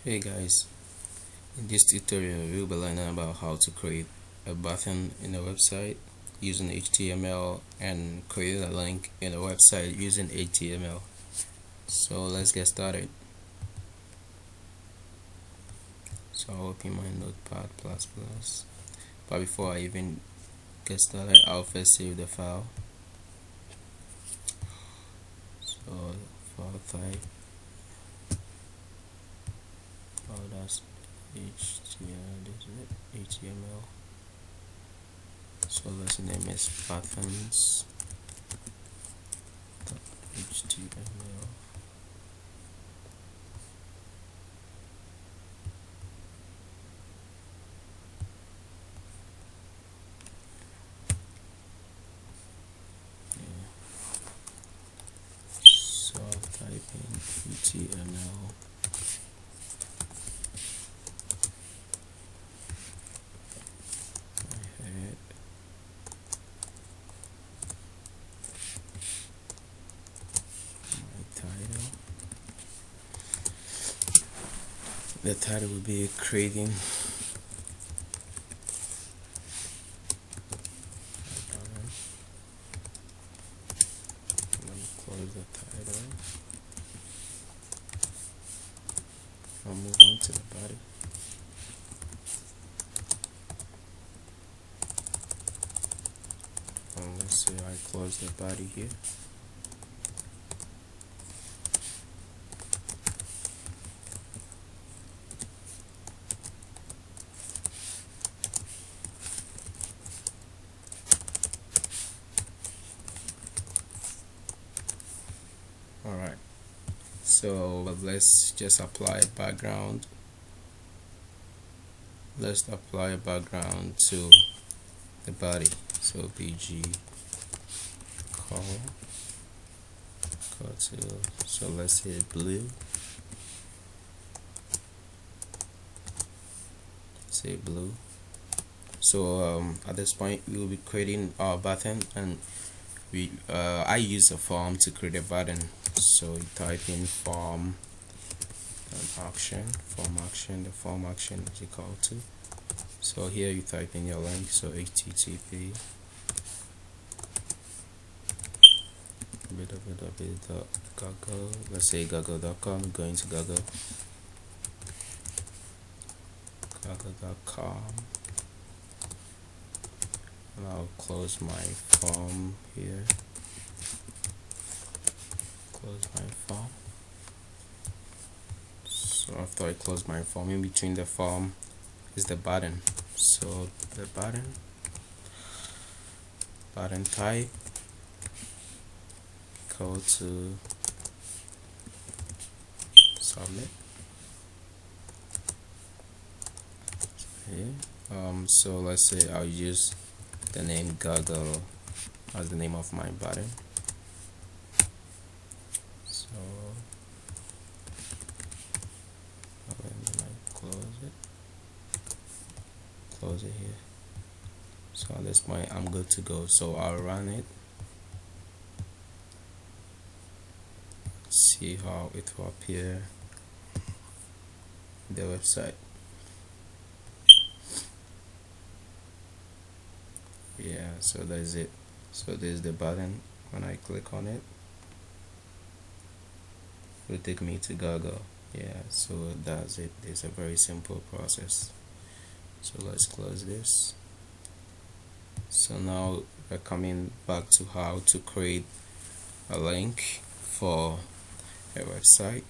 Hey guys, in this tutorial we'll be learning about how to create a button in a website using HTML and create a link in a website using HTML. So let's get started. So I'll open my Notepad++. But before I even get started, I'll first save the file. So file type, that's HTML. This is HTML. So let's name it buttons.html. So I'll type in HTML. The title will be creating let me close the title. I'll move on to the body. Let's say I close the body here. Alright, so let's just apply a background. Let's apply a background to the body. So bg color to, so let's say blue. Say blue. So at this point we will be creating our button, and I use a form to create a button. So you type in form and action, the form action is equal to. So here you type in your link, so http www.google, let's say google.com, going to google.com, and I'll close my form here, close my form. So after I close my form, in between the form is the button. So the button type, go to submit here. So let's say I'll use the name Google as the name of my button. So when I close it here. So at this point I'm good to go. So I'll run it, see how it will appear in the website. Yeah, so that's it. So there's the button. When I click on it, it will take me to Google. Yeah, so that's it. It's a very simple process. So let's close this. So now we're coming back to how to create a link for a website.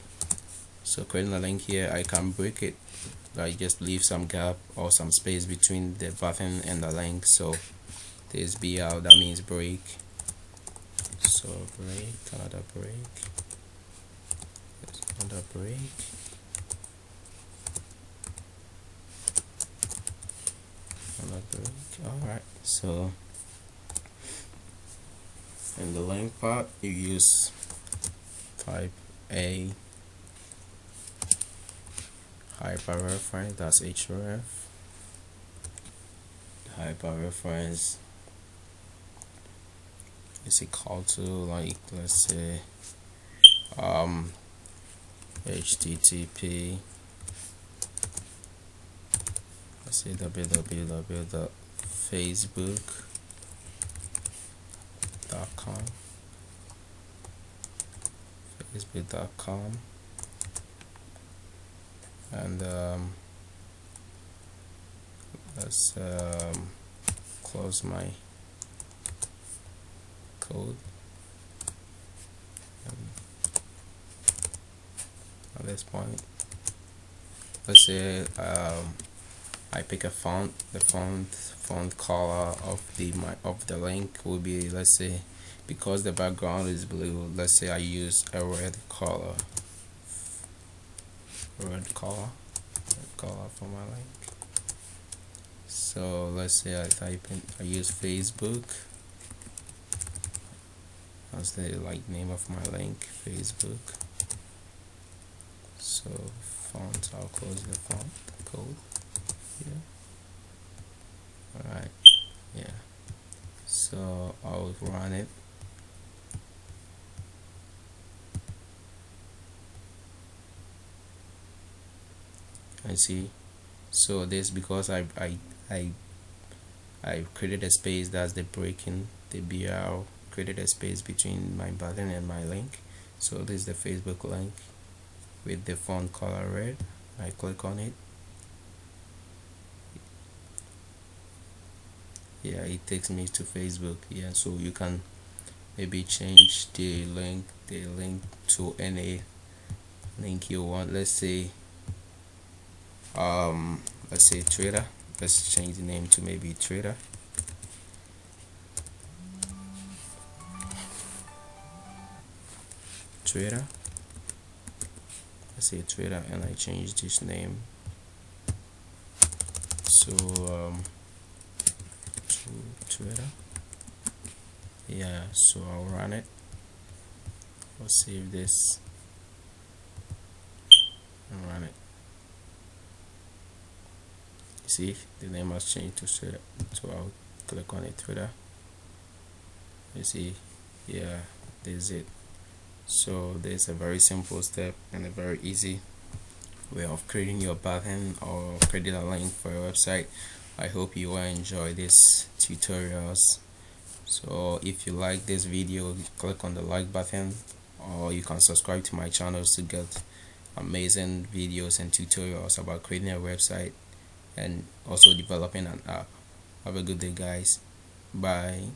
So creating a link here, I can break it. I just leave some gap or some space between the button and the link. So this BL, that means break. So break, another break, another break. Alright, so in the link part you use type a hyperreference, that's href. Hyperreference is equal to, like, let's say http let's say www.facebook.com, facebook.com, and let's close my code. At this point, let's say I pick a font. The font color of the link will be, let's say, because the background is blue, let's say I use a red color for my link. So let's say I use Facebook as the name of my link, Facebook. So font, I'll close the font code here. Alright, yeah. So I'll run it. And see, so this, because I created a space, that's the breaking, the BR created a space between my button and my link. So this is the Facebook link with the font color red. I click on it. Yeah, it takes me to Facebook. Yeah, so you can maybe change the link to any link you want. Let's say Twitter. Let's change the name to maybe Twitter. Let's say Twitter, and I change this name to Twitter. Yeah, so I'll run it. I'll save this and run it. You see, the name has changed to Twitter. So I'll click on it, Twitter. You see, yeah, this is it. So there's a very simple step and a very easy way of creating your button or creating a link for your website. I hope you will enjoy these tutorials. So if you like this video, click on the like button, or you can subscribe to my channels to get amazing videos and tutorials about creating a website and also developing an app. Have a good day, guys. Bye.